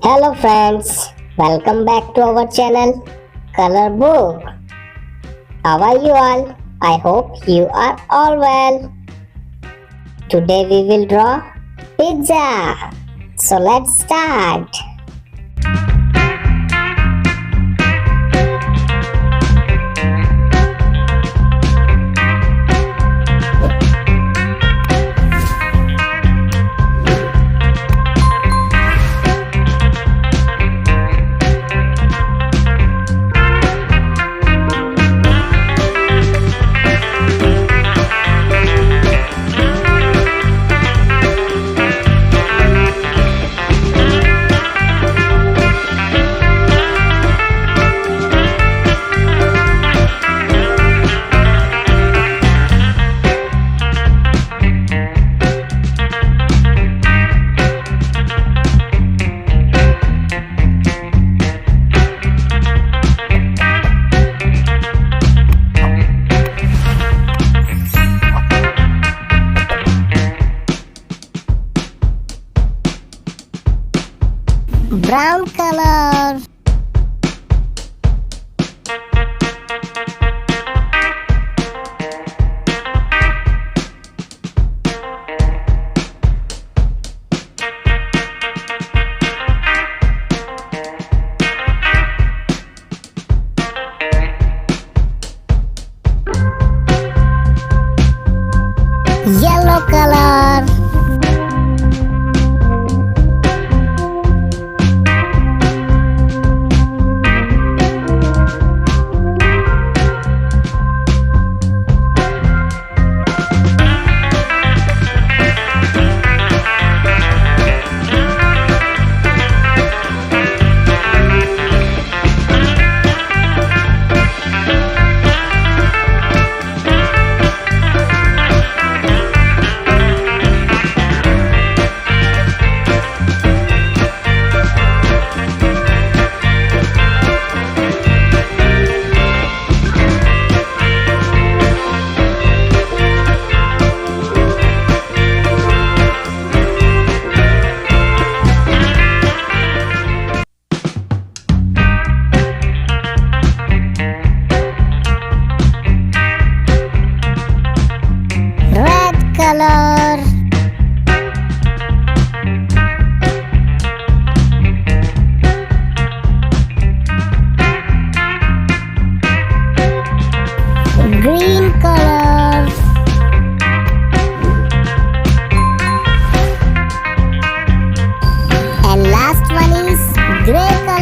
Hello friends, welcome back to our channel Color Book. How are you all? I hope you are all well. Today we will draw pizza. So let's start. Brown color. Yellow color. Color. Green color. And last one is gray color.